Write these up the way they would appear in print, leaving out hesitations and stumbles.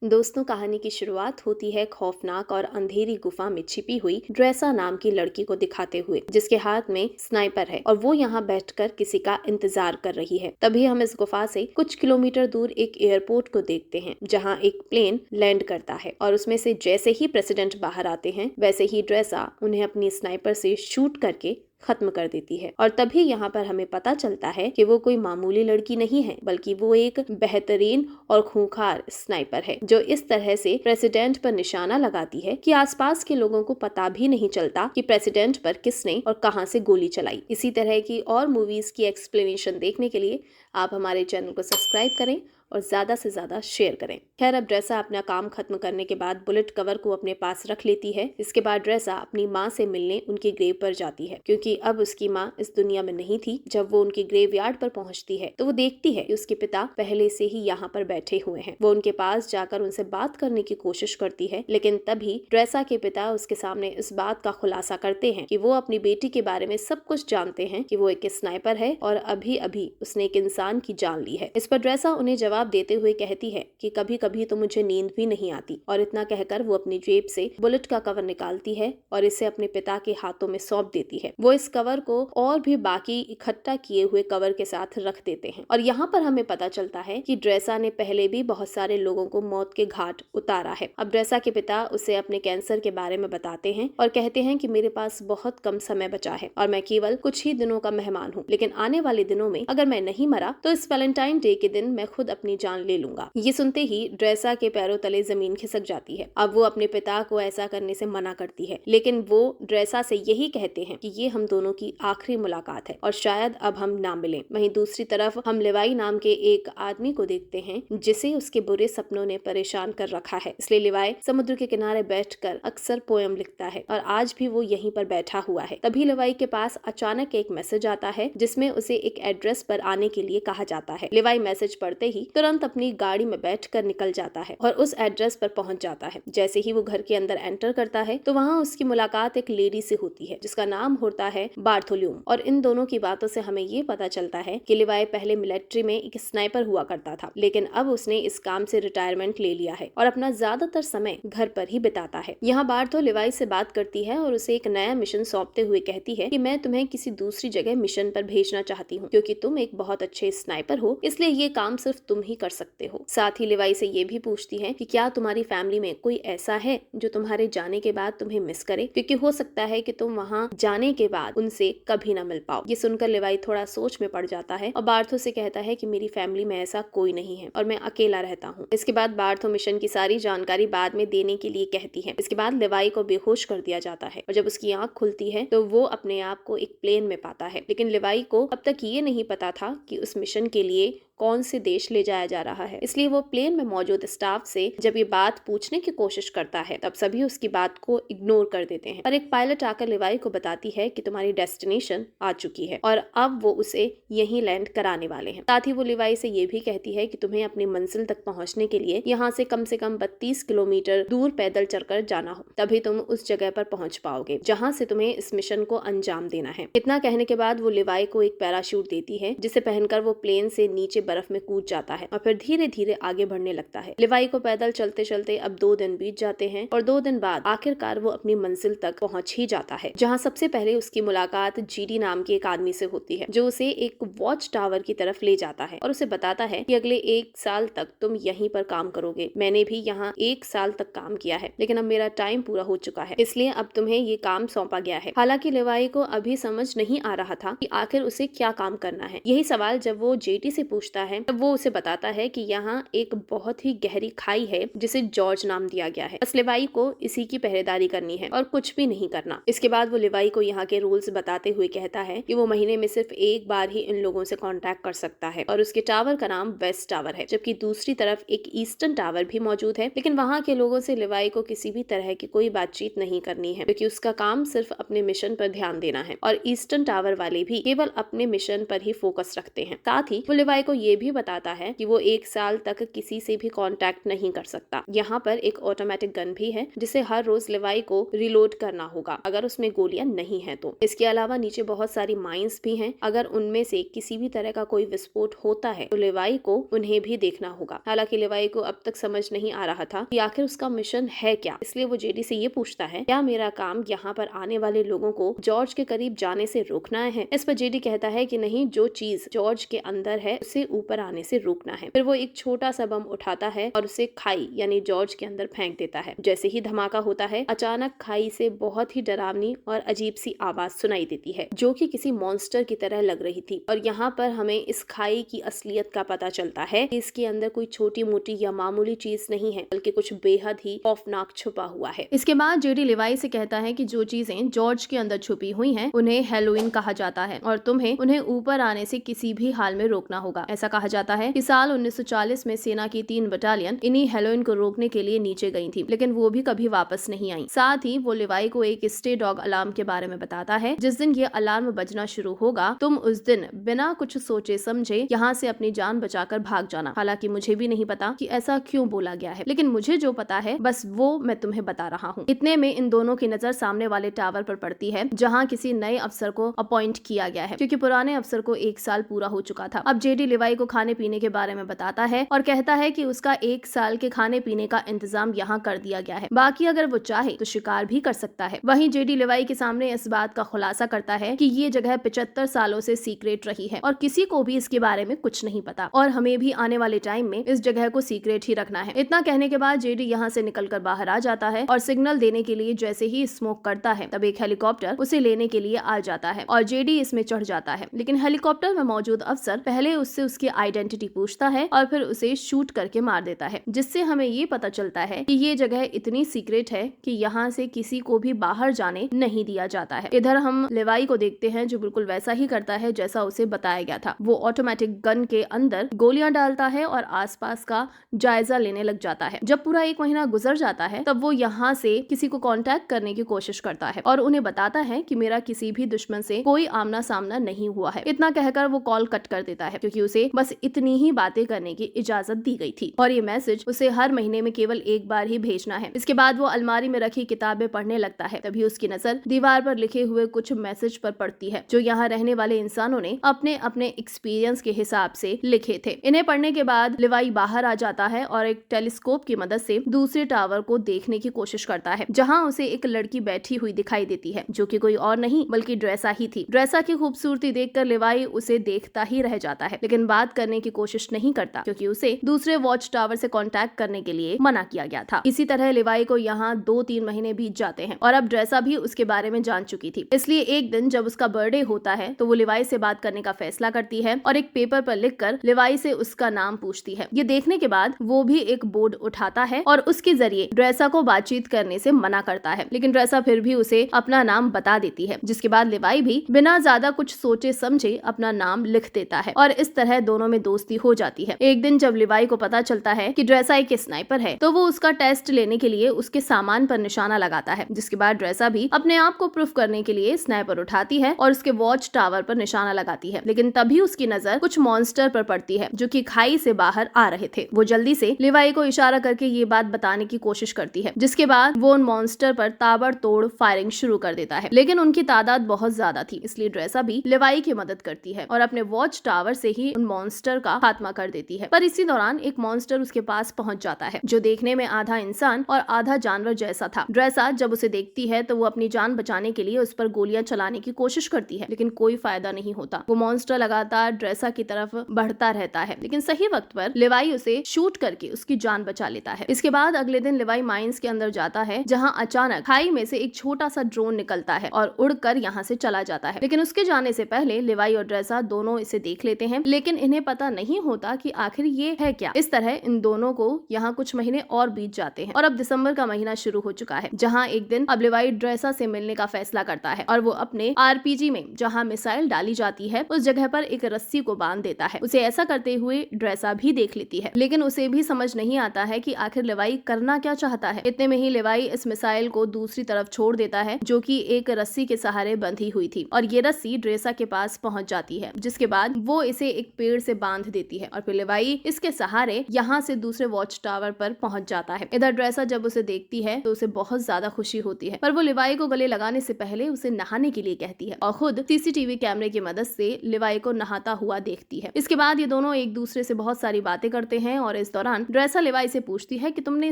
दोस्तों, कहानी की शुरुआत होती है खौफनाक और अंधेरी गुफा में छिपी हुई ड्रेसा नाम की लड़की को दिखाते हुए, जिसके हाथ में स्नाइपर है और वो यहाँ बैठकर किसी का इंतजार कर रही है। तभी हम इस गुफा से कुछ किलोमीटर दूर एक एयरपोर्ट को देखते हैं, जहाँ एक प्लेन लैंड करता है और उसमें से जैसे ही प्रेसिडेंट बाहर आते हैं, वैसे ही ड्रेसा उन्हें अपनी स्नाइपर से शूट करके खत्म कर देती है। और तभी यहाँ पर हमें पता चलता है कि वो कोई मामूली लड़की नहीं है, बल्कि वो एक बेहतरीन और खूंखार स्नाइपर है, जो इस तरह से प्रेसिडेंट पर निशाना लगाती है कि आसपास के लोगों को पता भी नहीं चलता कि प्रेसिडेंट पर किसने और कहां से गोली चलाई। इसी तरह की और मूवीज की एक्सप्लेनेशन देखने के लिए आप हमारे चैनल को सब्सक्राइब करें और ज्यादा से ज्यादा शेयर करें। खैर, अब ड्रेसा अपना काम खत्म करने के बाद बुलेट कवर को अपने पास रख लेती है। इसके बाद ड्रेसा अपनी माँ से मिलने उनकी ग्रेव पर जाती है, क्योंकि अब उसकी माँ इस दुनिया में नहीं थी। जब वो उनकी ग्रेव यार्ड पर पहुंचती है तो वो देखती है कि उसके पिता पहले से ही यहाँ पर बैठे हुए हैं। वो उनके पास जाकर उनसे बात करने की कोशिश करती है, लेकिन तभी ड्रेसा के पिता उसके सामने इस बात का खुलासा करते हैं कि वो अपनी बेटी के बारे में सब कुछ जानते हैं, कि वो एक स्नाइपर है और अभी अभी उसने एक इंसान की जान ली है। इस पर ड्रेसा उन्हें जवाब देते हुए कहती है कि कभी कभी तो मुझे नींद भी नहीं आती। और इतना कहकर वो अपनी जेब से बुलेट का कवर निकालती है और इसे अपने पिता के हाथों में सौंप देती है। वो इस कवर को और भी बाकी इकट्ठा किए हुए कवर के साथ रख देते हैं। और यहाँ पर हमें पता चलता है कि ड्रेसा ने पहले भी बहुत सारे लोगों को मौत के घाट उतारा है। अब ड्रेसा के पिता उसे अपने कैंसर के बारे में बताते हैं और कहते हैं कि मेरे पास बहुत कम समय बचा है और मैं केवल कुछ ही दिनों का मेहमान हूँ, लेकिन आने वाले दिनों में अगर मैं नहीं मरा तो इस वैलेंटाइन डे के दिन मैं खुद अपनी जान ले लूंगा। ये सुनते ही ड्रेसा के पैरों तले जमीन खिसक जाती है। अब वो अपने पिता को ऐसा करने से मना करती है, लेकिन वो ड्रेसा से यही कहते हैं कि ये हम दोनों की आखिरी मुलाकात है और शायद अब हम ना मिलें। वहीं दूसरी तरफ हम लिवाई नाम के एक आदमी को देखते हैं, जिसे उसके बुरे सपनों ने परेशान कर रखा है। इसलिए लिवाई समुद्र के किनारे बैठकर अक्सर पोयम लिखता है और आज भी वो यहीं पर बैठा हुआ है। तभी लिवाई के पास अचानक एक मैसेज आता है, जिसमें उसे एक एड्रेस पर आने के लिए कहा जाता है। लिवाई मैसेज पढ़ते ही तुरंत अपनी गाड़ी में बैठकर निकल जाता है और उस एड्रेस पर पहुंच जाता है। जैसे ही वो घर के अंदर एंटर करता है तो वहाँ उसकी मुलाकात एक लेडी से होती है, जिसका नाम होता है बार्थोल्यूम। और इन दोनों की बातों से हमें ये पता चलता है कि लिवाई पहले मिलिट्री में एक स्नाइपर हुआ करता था, लेकिन अब उसने इस काम से रिटायरमेंट ले लिया है और अपना ज्यादातर समय घर पर ही बिताता है। यहाँ बार्थो लिवाई से बात करती है और उसे एक नया मिशन सौंपते हुए कहती है कि मैं तुम्हें किसी दूसरी जगह मिशन पर भेजना चाहती हूँ, क्योंकि तुम एक बहुत अच्छे स्नाइपर हो, इसलिए ये काम सिर्फ तुम ही कर सकते हो। साथ ही लिवाई से ये भी पूछती है कि क्या तुम्हारी फैमिली में कोई ऐसा है जो तुम्हारे जाने के बाद तुम्हें मिस करे, क्योंकि हो सकता है कि तुम वहाँ जाने के बाद उनसे कभी ना मिल पाओ। ये सुनकर लिवाई थोड़ा सोच में पड़ जाता है और बार्थो से कहता है कि मेरी फैमिली में ऐसा कोई नहीं है और मैं अकेला रहता हूँ। इसके बाद बार्थो मिशन की सारी जानकारी बाद में देने के लिए कहती है। इसके बाद लिवाई को बेहोश कर दिया जाता है और जब उसकी आंख खुलती है तो वो अपने आप को एक प्लेन में पाता है, लेकिन लिवाई को अब तक ये नहीं पता था कि उस मिशन के लिए कौन से देश ले जाया जा रहा है। इसलिए वो प्लेन में मौजूद स्टाफ से जब ये बात पूछने की कोशिश करता है, तब सभी उसकी बात को इग्नोर कर देते हैं और एक पायलट आकर लिवाई को बताती है कि तुम्हारी डेस्टिनेशन आ चुकी है और अब वो उसे यहीं लैंड कराने वाले हैं। साथ ही वो लिवाई से ये भी कहती है कि तुम्हें अपनी मंजिल तक पहुंचने के लिए यहाँ से कम 32 किलोमीटर दूर पैदल चलकर जाना हो, तभी तुम उस जगह पर पहुंच पाओगे जहाँ से तुम्हें इस मिशन को अंजाम देना है। इतना कहने के बाद वो लिवाई को एक पैराशूट देती है, जिसे पहनकर वो प्लेन से नीचे बर्फ में कूद जाता है और फिर धीरे धीरे आगे बढ़ने लगता है। लिवाई को पैदल चलते चलते अब 2 दिन बीत जाते हैं और 2 दिन बाद आखिरकार वो अपनी मंजिल तक पहुंच ही जाता है, जहां सबसे पहले उसकी मुलाकात जीडी नाम के एक आदमी से होती है, जो उसे एक वॉच टावर की तरफ ले जाता है और उसे बताता है कि अगले 1 साल तक तुम यहीं पर काम करोगे। मैंने भी यहाँ 1 साल तक काम किया है, लेकिन अब मेरा टाइम पूरा हो चुका है, इसलिए अब तुम्हें ये काम सौंपा गया है। हालांकि लिवाई को अभी समझ नहीं आ रहा था कि आखिर उसे क्या काम करना है। यही सवाल जब वो जेटी से पूछता है, तब वो उसे बताता है कि यहाँ एक बहुत ही गहरी खाई है, जिसे जॉर्ज नाम दिया गया है। बस लिवाई को इसी की पहरेदारी करनी है और कुछ भी नहीं करना। इसके बाद वो लिवाई को यहाँ के रूल्स बताते हुए कहता है कि वो महीने में सिर्फ एक बार ही इन लोगों से कांटेक्ट कर सकता है और उसके टावर का नाम वेस्ट टावर है, जबकि दूसरी तरफ एक ईस्टर्न टावर भी मौजूद है। लेकिन वहाँ के लोगों से लिवाई को किसी भी तरह की कोई बातचीत नहीं करनी है, क्योंकि उसका काम सिर्फ अपने मिशन पर ध्यान देना है और ईस्टर्न टावर वाले भी केवल अपने मिशन पर ही फोकस रखते हैं। साथ ही वो लिवाई को ये भी बताता है कि वो 1 साल तक किसी से भी कांटेक्ट नहीं कर सकता। यहाँ पर एक ऑटोमेटिक गन भी है जिसे हर रोज लिवाई को रिलोड करना होगा अगर उसमें गोलियां नहीं है तो। इसके अलावा नीचे बहुत सारी माइंस भी हैं, अगर उनमें से किसी भी तरह का कोई विस्फोट होता है तो लिवाई को उन्हें भी देखना होगा। हालांकि लिवाई को अब तक समझ नहीं आ रहा था कि आखिर उसका मिशन है क्या, इसलिए वो जेडी से ये पूछता है, क्या मेरा काम यहाँ पर आने वाले लोगों को जॉर्ज के करीब जाने से रोकना है? इस पर जेडी कहता है कि नहीं, जो चीज जॉर्ज के अंदर है उसे ऊपर आने से रोकना है। फिर वो एक छोटा सा बम उठाता है और उसे खाई यानी जॉर्ज के अंदर फेंक देता है। जैसे ही धमाका होता है, अचानक खाई से बहुत ही डरावनी और अजीब सी आवाज सुनाई देती है जो कि किसी मॉन्स्टर की तरह लग रही थी। और यहाँ पर हमें इस खाई की असलियत का पता चलता है कि इसके अंदर कोई छोटी मोटी या मामूली चीज नहीं है, बल्कि कुछ बेहद ही खौफनाक छुपा हुआ है। इसके बाद जेडी लिवाई से कहता है कि जो चीजें जॉर्ज के अंदर छुपी हुई हैं उन्हें हेलोइन कहा जाता है और तुम्हें उन्हें ऊपर आने से किसी भी हाल में रोकना होगा। ऐसा कहा जाता है कि साल 1940 में सेना की 3 बटालियन इन्हीं हेलोइन को रोकने के लिए नीचे गई थी, लेकिन वो भी कभी वापस नहीं आई। साथ ही वो लिवाई को एक स्टे डॉग अलार्म के बारे में बताता है। जिस दिन ये अलार्म बजना शुरू होगा, तुम उस दिन बिना कुछ सोचे समझे यहाँ से अपनी जान बचाकर भाग जाना। हालांकि मुझे भी नहीं पता कि ऐसा क्यों बोला गया है, लेकिन मुझे जो पता है बस वो मैं तुम्हें बता रहा हूँ। इतने में इन दोनों की नजर सामने वाले टावर पर पड़ती है जहाँ किसी नए अफसर को अपॉइंट किया गया है, क्योंकि पुराने अफसर को 1 साल पूरा हो चुका था। अब जेडी लिवाई को खाने पीने के बारे में बताता है और कहता है कि उसका 1 साल के खाने पीने का इंतजाम यहाँ कर दिया गया है, बाकी अगर वो चाहे तो शिकार भी कर सकता है। वहीं जेडी लिवाई के सामने इस बात का खुलासा करता है कि ये जगह 75 सालों से सीक्रेट रही है और किसी को भी इसके बारे में कुछ नहीं पता, और हमें भी आने वाले टाइम में इस जगह को सीक्रेट ही रखना है। इतना कहने के बाद जेडी यहाँ से निकलकर बाहर आ जाता है और सिग्नल देने के लिए जैसे ही स्मोक करता है तब एक हेलीकॉप्टर उसे लेने के लिए आ जाता है और जेडी इसमें चढ़ जाता है। लेकिन हेलीकॉप्टर में मौजूद अफसर पहले उससे उसकी आइडेंटिटी पूछता है और फिर उसे शूट करके मार देता है, जिससे हमें ये पता चलता है कि ये जगह इतनी सीक्रेट है कि यहाँ से किसी को भी बाहर जाने नहीं दिया जाता है। इधर हम लिवाई को देखते हैं जो बिल्कुल वैसा ही करता है जैसा उसे बताया गया था। वो ऑटोमेटिक गन के अंदर गोलियां डालता है और आसपास का जायजा लेने लग जाता है। जब पूरा 1 महीना गुजर जाता है तब वो यहाँ से किसी को कांटेक्ट करने की कोशिश करता है और उन्हें बताता है कि मेरा किसी भी दुश्मन से कोई आमना सामना नहीं हुआ है। इतना कहकर वो कॉल कट कर देता है क्योंकि उसे बस इतनी ही बातें करने की इजाजत दी गई थी और ये मैसेज उसे हर महीने में केवल 1 बार ही भेजना है। इसके बाद वो अलमारी में रखी किताबें पढ़ने लगता है। तभी उसकी नजर दीवार पर लिखे हुए कुछ मैसेज पर पड़ती है जो यहाँ रहने वाले इंसानों ने अपने अपने एक्सपीरियंस के हिसाब से लिखे थे। इन्हें पढ़ने के बाद लिवाई बाहर आ जाता है और एक टेलीस्कोप की मदद से दूसरे टावर को देखने की कोशिश करता है जहाँ उसे एक लड़की बैठी हुई दिखाई देती है जो कि कोई और नहीं बल्कि ड्रेसा ही थी। ड्रेसा की खूबसूरती देखकर लिवाई उसे देखता ही रह जाता है, लेकिन बात करने की कोशिश नहीं करता क्योंकि उसे दूसरे वॉच टावर से कांटेक्ट करने के लिए मना किया गया था। इसी तरह लिवाई को यहाँ 2-3 महीने बीत जाते हैं और अब ड्रेसा भी उसके बारे में जान चुकी थी। इसलिए एक दिन जब उसका बर्थडे होता है तो वो लिवाई से बात करने का फैसला करती है और एक पेपर पर लिखकर लिवाई से उसका नाम पूछती है। ये देखने के बाद वो भी एक बोर्ड उठाता है और उसके जरिए ड्रेसा को बातचीत करने से मना करता है, लेकिन ड्रेसा फिर भी उसे अपना नाम बता देती है, जिसके बाद लिवाई भी बिना ज्यादा कुछ सोचे समझे अपना नाम लिख देता है और इस तरह दोनों में दोस्ती हो जाती है। एक दिन जब लिवाई को पता चलता है कि ड्रेसा एक स्नाइपर है तो वो उसका टेस्ट लेने के लिए उसके सामान पर निशाना लगाता है, जिसके बाद ड्रेसा भी अपने आप को प्रूफ करने के लिए स्नाइपर उठाती है और उसके वॉच टावर पर निशाना लगाती है। लेकिन तभी उसकी नजर कुछ मॉन्स्टर पर पड़ती है जो कि खाई से बाहर आ रहे थे। वो जल्दी से लिवाई को इशारा करके ये बात बताने की कोशिश करती है, जिसके बाद वो उन मॉन्स्टर पर ताबड़तोड़ फायरिंग शुरू कर देता है, लेकिन उनकी तादाद बहुत ज्यादा थी, इसलिए ड्रेसा भी लिवाई की मदद करती है और अपने वॉच टावर से ही उन मॉन्स्टर का खात्मा कर देती है। पर इसी दौरान एक मॉन्स्टर उसके पास पहुंच जाता है जो देखने में आधा इंसान और आधा जानवर जैसा था। ड्रेसा जब उसे देखती है तो वो अपनी जान बचाने के लिए उस पर गोलियां चलाने की कोशिश करती है, लेकिन कोई फायदा नहीं होता। वो मॉन्स्टर लगातार ड्रेसा की तरफ बढ़ता रहता है, लेकिन सही वक्त पर लिवाई उसे शूट करके उसकी जान बचा लेता है। इसके बाद अगले दिन लिवाई माइंस के अंदर जाता है जहाँ अचानक खाई में से एक छोटा सा ड्रोन निकलता है और उड़कर यहाँ से चला जाता है, लेकिन उसके जाने से पहले लिवाई और ड्रेसा दोनों इसे देख लेते हैं, लेकिन इन्हें पता नहीं होता कि आखिर ये है क्या। इस तरह इन दोनों को यहाँ कुछ महीने और बीत जाते हैं और अब दिसंबर का महीना शुरू हो चुका है, जहाँ एक दिन अब लिवाई ड्रेसा से मिलने का फैसला करता है और वो अपने आरपीजी में जहाँ मिसाइल डाली जाती है उस जगह पर एक रस्सी को बांध देता है। उसे ऐसा करते हुए ड्रेसा भी देख लेती है, लेकिन उसे भी समझ नहीं आता है कि आखिर लिवाई करना क्या चाहता है। इतने में ही लिवाई इस मिसाइल को दूसरी तरफ छोड़ देता है जो कि एक रस्सी के सहारे बंधी हुई थी और ये रस्सी ड्रेसा के पास पहुंच जाती है, जिसके बाद वो इसे एक पेड़ पेड़ से बांध देती है और फिर लिवाई इसके सहारे यहाँ से दूसरे वॉच टावर पर पहुंच जाता है। इधर ड्रेसा जब उसे देखती है तो उसे बहुत ज्यादा खुशी होती है, पर वो लिवाई को गले लगाने से पहले उसे नहाने के लिए कहती है और खुद सीसीटीवी कैमरे की मदद से लिवाई को नहाता हुआ देखती है। इसके बाद ये दोनों एक दूसरे से बहुत सारी बातें करते हैं और इस दौरान ड्रेसा लिवाई से पूछती है कि तुमने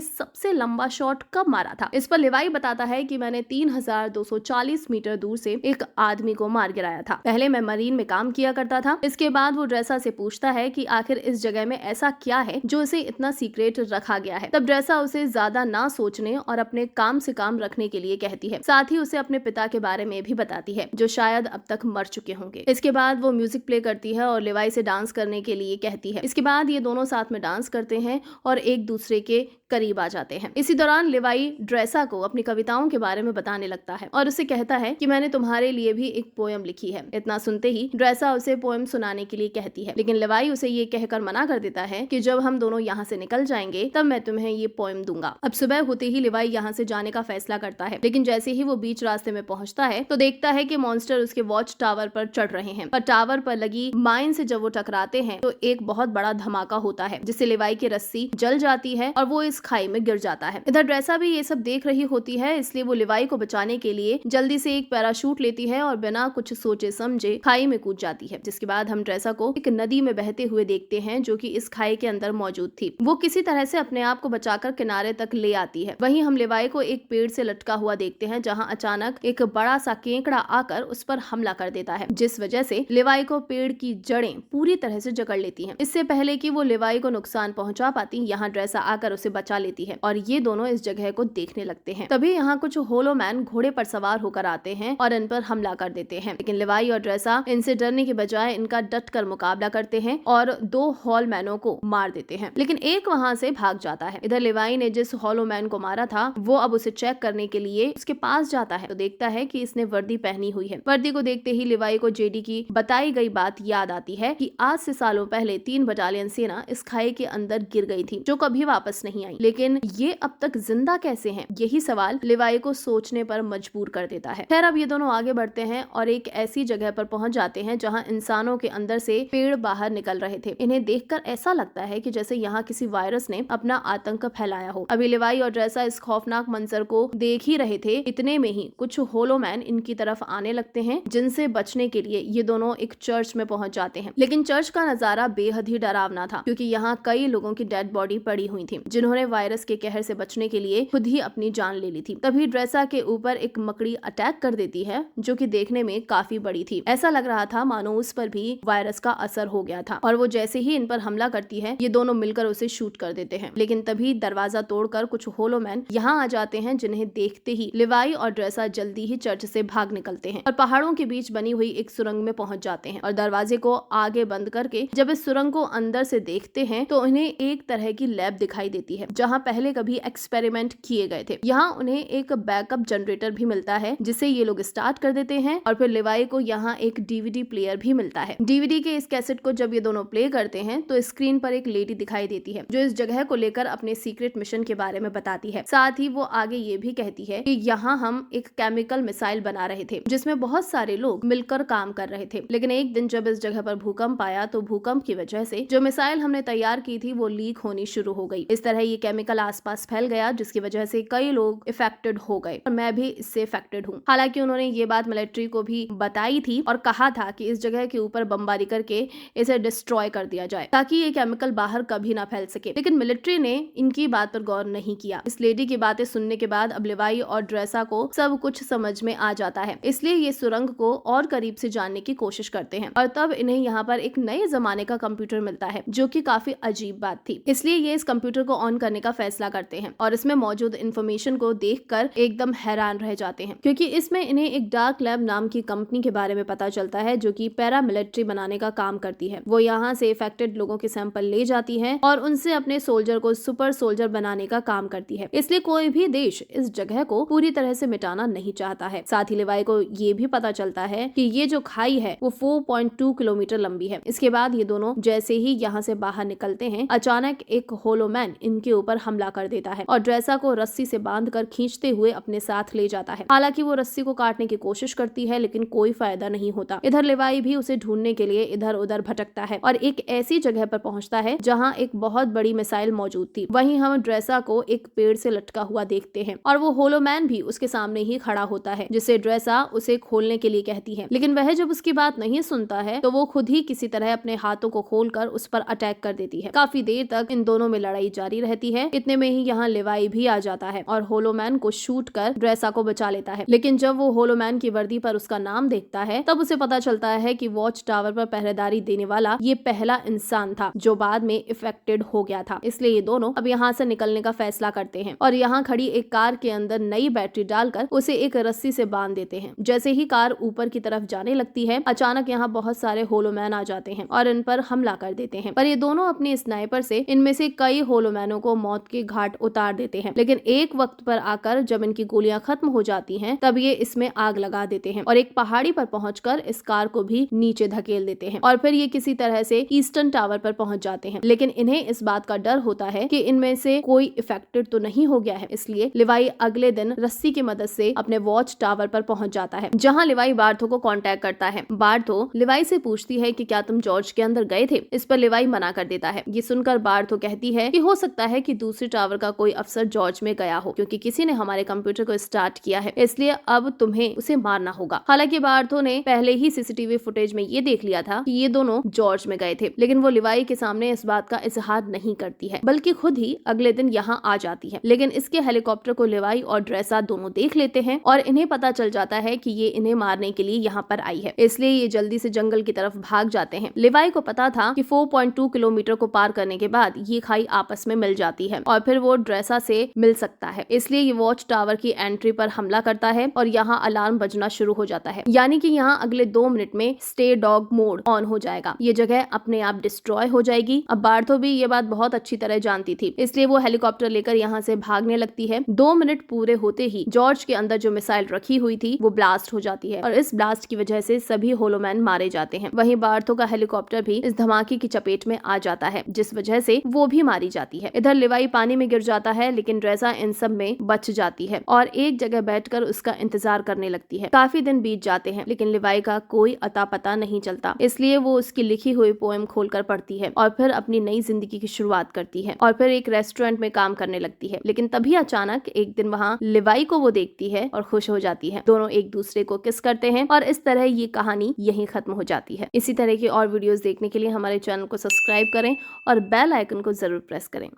सबसे लंबा शॉट कब मारा था। इस पर लिवाई बताता है कि मैंने 3240 मीटर दूर से एक आदमी को मार गिराया था। पहले मैं मरीन में काम किया करता था। इसके बाद वो ड्रेसा से पूछता है कि आखिर इस जगह में ऐसा क्या है जो इसे इतना सीक्रेट रखा गया है। तब ड्रेसा उसे ज्यादा ना सोचने और अपने काम से काम रखने के लिए कहती है। साथ ही उसे अपने पिता के बारे में भी बताती है जो शायद अब तक मर चुके होंगे। इसके बाद वो म्यूजिक प्ले करती है और लिवाई से डांस करने के लिए कहती है। इसके बाद ये दोनों साथ में डांस करते हैं और एक दूसरे के करीब आ जाते हैं। इसी दौरान लिवाई ड्रेसा को अपनी कविताओं के बारे में बताने लगता है और उसे कहता है कि मैंने तुम्हारे लिए भी एक पोयम लिखी है। इतना सुनते ही ड्रेसा उसे पोयम सुनाने के लिए कहती है, लेकिन लिवाई उसे ये कहकर मना कर देता है कि जब हम दोनों यहाँ से निकल जाएंगे तब मैं तुम्हें ये पोयम दूंगा। अब सुबह होते ही लिवाई यहाँ से जाने का फैसला करता है, लेकिन जैसे ही वो बीच रास्ते में पहुंचता है तो देखता है कि मॉन्स्टर उसके वॉच टावर पर चढ़ रहे हैं। पर टावर पर लगी माइन से जब वो टकराते हैं तो एक बहुत बड़ा धमाका होता है जिससे लिवाई की रस्सी जल जाती है और वो इस खाई में गिर जाता है। इधर ड्रेसा भी ये सब देख रही होती है, इसलिए वो लिवाई को बचाने के लिए जल्दी से एक पैराशूट लेती है और बिना कुछ सोचे समझे खाई में कूद जाती है। जिसके बाद हम ड्रेसा को एक नदी में बहते हुए देखते हैं जो कि इस खाई के अंदर मौजूद थी। वो किसी तरह से अपने आप को बचाकर किनारे तक ले आती है। वहीं हम लिवाई को एक पेड़ से लटका हुआ देखते हैं जहाँ अचानक एक बड़ा सा केकड़ा आकर उस पर हमला कर देता है, जिस वजह से लिवाई को पेड़ की जड़ें पूरी तरह से जकड़ लेती हैं। इससे पहले कि वो लिवाई को नुकसान पहुंचा पाती, यहाँ ड्रेसा आकर उसे बचा लेती है और ये दोनों इस जगह को देखने लगते हैं। तभी यहाँ कुछ होलो मैन घोड़े पर सवार होकर आते हैं और इन पर हमला कर देते हैं, लेकिन लिवाई और ड्रेसा इनसे डरने के बजाय इनका डट कर मुकाबला करते हैं और 2 हॉल मैनों को मार देते हैं, लेकिन एक वहाँ से भाग जाता है। इधर लिवाई ने जिस हॉलो मैन को मारा था वो अब उसे चेक करने के लिए उसके पास जाता है तो देखता है कि इसने वर्दी पहनी हुई है। वर्दी को देखते ही लिवाई को जेडी की बताई गई बात याद आती है कि आज से सालों पहले 3 बटालियन सेना इस खाई के अंदर गिर गई थी जो कभी वापस नहीं आई, लेकिन ये अब तक जिंदा कैसे हैं? यही सवाल लिवाई को सोचने पर मजबूर कर देता है। खैर अब ये दोनों आगे बढ़ते हैं और एक ऐसी जगह पर पहुंच जाते हैं जहां इंसानों के अंदर से पेड़ बाहर निकल रहे थे। इन्हें देखकर ऐसा लगता है कि जैसे यहाँ किसी वायरस ने अपना आतंक फैलाया हो। अभी लिवाई और ड्रेसा इस खौफनाक मंजर को देख ही रहे थे, इतने में ही कुछ होलो मैन इनकी तरफ आने लगते हैं, जिनसे बचने के लिए ये दोनों एक चर्च में पहुंच जाते हैं। लेकिन चर्च का नजारा बेहद ही डरावना था क्योंकि यहाँ कई लोगों की डेड बॉडी पड़ी हुई थी जिन्होंने वायरस के कहर से बचने के लिए खुद ही अपनी जान ले ली थी। तभी ड्रेसा के ऊपर एक मकड़ी अटैक कर देती है जो कि देखने में काफी बड़ी थी। ऐसा लग रहा था मानो उस पर भी वायरस का असर हो गया था और वो जैसे ही इन पर हमला करती है ये दोनों मिलकर उसे शूट कर देते हैं। लेकिन तभी दरवाजा तोड़कर कुछ होलो मैन यहाँ आ जाते हैं जिन्हें देखते ही लिवाई और ड्रेसा जल्दी ही चर्च से भाग निकलते हैं और पहाड़ों के बीच बनी हुई एक सुरंग में पहुंच जाते हैं और दरवाजे को आगे बंद करके जब इस सुरंग को अंदर से देखते हैं तो उन्हें एक तरह की लैब दिखाई देती है जहाँ पहले कभी एक्सपेरिमेंट किए गए थे। यहाँ उन्हें एक बैकअप जनरेटर भी मिलता है जिसे ये लोग स्टार्ट कर देते हैं और फिर लिवाई को यहाँ एक डीवीडी प्लेयर भी मिलता है। डीवीडी के इस कैसेट को जब ये दोनों प्ले करते हैं तो स्क्रीन पर एक लेडी दिखाई देती है जो इस जगह को लेकर अपने सीक्रेट मिशन के बारे में बताती है। साथ ही वो आगे ये भी कहती है कि यहाँ हम एक केमिकल मिसाइल बना रहे थे जिसमें बहुत सारे लोग मिलकर काम कर रहे थे, लेकिन एक दिन जब इस जगह पर भूकंप आया तो भूकंप की वजह से जो मिसाइल हमने तैयार की थी वो लीक होनी शुरू हो गई। इस तरह ये केमिकल आसपास फैल गया जिसकी वजह से कई लोग इफेक्टेड हो गए और मैं भी इससे इफेक्टेड हूँ। हालांकि उन्होंने ये बात मिलिट्री को भी बताई थी और कहा था कि इस जगह के ऊपर बमबारी करके इसे डिस्ट्रॉय कर दिया जाए ताकि ये केमिकल बाहर कभी ना फैल सके, लेकिन मिलिट्री ने इनकी बात पर गौर नहीं किया। इस लेडी की बातें सुनने के बाद अब लिवाई और ड्रेसा को सब कुछ समझ में आ जाता है, इसलिए ये सुरंग को और करीब से जानने की कोशिश करते हैं और तब इन्हें यहाँ पर एक नए जमाने का कंप्यूटर मिलता है जो कि काफी अजीब बात थी। इसलिए ये इस कंप्यूटर को ऑन करने का फैसला करते हैं और इसमें मौजूद इंफॉर्मेशन को देखकर एकदम हैरान रह जाते हैं क्योंकि इसमें इन्हें एक डार्क लैब नाम की कंपनी के बारे में पता चलता है जो कि पैरामिलिट्री बनाने का काम करती है। वो यहाँ से इफेक्टेड लोगों के सैंपल ले जाती है और उनसे अपने सोल्जर को सुपर सोल्जर बनाने का काम करती है। इसलिए कोई भी देश इस जगह को पूरी तरह से मिटाना नहीं चाहता है। साथ ही लिवाई को ये भी पता चलता है कि ये जो खाई है वो 4.2 किलोमीटर लंबी है। इसके बाद ये दोनों जैसे ही यहाँ से बाहर निकलते हैं अचानक एक होलो मैन इनके ऊपर हमला कर देता है और ड्रेसा को रस्सी से बांधकर खींचते हुए अपने साथ ले जाता है। हालांकि वो रस्सी को काटने की कोशिश करती है लेकिन कोई फायदा नहीं होता। इधर लिवाई भी उसे ढूंढने के लिए इधर उधर भटकता है और एक ऐसी जगह पर पहुंचता है जहां एक बहुत बड़ी मिसाइल मौजूद थी। वहीं हम ड्रेसा को एक पेड़ से लटका हुआ देखते हैं और वो होलोमैन भी उसके सामने ही खड़ा होता है, जिसे ड्रेसा उसे खोलने के लिए कहती है। लेकिन वह जब उसकी बात नहीं सुनता है तो वो खुद ही किसी तरह अपने हाथों को खोलकर उस पर अटैक कर देती है। काफी देर तक इन दोनों में लड़ाई जारी रहती है। इतने में ही यहाँ लिवाई भी आ जाता है और होलोमैन को शूट कर ड्रेसा को बचा लेता है। लेकिन जब वो होलोमैन की वर्दी पर उसका नाम देखता है तब उसे पता चलता है कि वॉच टावर पर पहरेदारी देने वाला ये पहला इंसान था जो बाद में इफेक्टेड हो गया था। इसलिए ये दोनों अब यहाँ से निकलने का फैसला करते हैं और यहाँ खड़ी एक कार के अंदर नई बैटरी डालकर उसे एक रस्सी से बांध देते हैं। जैसे ही कार ऊपर की तरफ जाने लगती है अचानक यहाँ बहुत सारे होलोमैन आ जाते हैं और इन पर हमला कर देते हैं, पर ये दोनों अपने स्नाइपर से इनमें से कई होलोमैनों को मौत के घाट उतार देते हैं। लेकिन एक वक्त पर आकर जब इनकी गोलियां खत्म हो जाती हैं तब ये इसमें आग लगा देते हैं और एक पहाड़ी पर पहुंचकर इस कार को भी नीचे धकेल देते हैं और फिर ये किसी तरह से ईस्टर्न टावर पर पहुंच जाते हैं। लेकिन इन्हें इस बात का डर होता है कि इनमें से कोई इफेक्टेड तो नहीं हो गया है, इसलिए लिवाई अगले दिन रस्सी की मदद से अपने वॉच टावर पर पहुंच जाता है जहां लिवाई बार्थो को कांटेक्ट करता है। बार्थो लिवाई से पूछती है कि क्या तुम जॉर्ज के अंदर गए थे। इस पर लिवाई मना कर देता है। ये सुनकर बार्थो कहती है कि हो सकता है कि दूसरे टावर का कोई अफसर जॉर्ज में गया हो क्योंकि किसी ने हमारे कंप्यूटर को स्टार्ट किया है, इसलिए अब तुम्हें उसे मारना होगा। हालांकि बार्थो ने पहले ही सीसीटीवी फुटेज में ये देख लिया था कि ये दोनों जॉर्ज में गए थे, लेकिन वो लिवाई के सामने इस बात का इजहार नहीं करती है बल्कि खुद ही अगले दिन यहाँ आ जाती है। लेकिन इसके हेलीकॉप्टर को लिवाई और ड्रेसा दोनों देख लेते हैं और इन्हें पता चल जाता है कि ये इन्हें मारने के लिए यहाँ पर आई है, इसलिए ये जल्दी से जंगल की तरफ भाग जाते हैं। लिवाई को पता था कि 4.2 किलोमीटर को पार करने के बाद ये खाई आपस में मिल जाती है और फिर वो ड्रेसा से मिल सकता है, इसलिए ये वॉच टावर की एंट्री पर हमला करता है और यहाँ अलार्म बजना शुरू हो जाता है, यानी कि यहाँ अगले 2 मिनट में स्टे डॉग मोड ऑन हो जाएगा। ये जगह अपने आप डिस्ट्रॉय हो जाएगी। अब बार्थो भी ये बात बहुत अच्छी तरह जानती थी, इसलिए वो हेलीकॉप्टर लेकर यहाँ से भागने लगती है। 2 मिनट पूरे होते ही जॉर्ज के अंदर जो मिसाइल रखी हुई थी वो ब्लास्ट हो जाती है और इस ब्लास्ट की वजह से सभी होलोमैन मारे जाते हैं। वहीं बार्थो का हेलीकॉप्टर भी इस धमाके की चपेट में आ जाता है जिस वजह से वो भी मारी जाती है। इधर लिवाई पानी में गिर जाता है लेकिन ड्रेसा इन सब में बच जाती है और एक जगह बैठकर उसका इंतजार करने लगती है। काफी दिन बीत जाते हैं लेकिन लिवाई का कोई अता पता नहीं चलता, इसलिए वो उसकी लिखी हुई पोएम खोलकर पढ़ती है और फिर अपनी नई जिंदगी की शुरुआत करती है और फिर एक रेस्टोरेंट में काम करने लगती है। लेकिन तभी अचानक एक दिन वहाँ लिवाई को वो देखती है और खुश हो जाती है। दोनों एक दूसरे को किस करते हैं और इस तरह ये कहानी यहीं खत्म हो जाती है। इसी तरह की और वीडियोस देखने के लिए हमारे चैनल को सब्सक्राइब करें और बेल आइकन को जरूर प्रेस करें।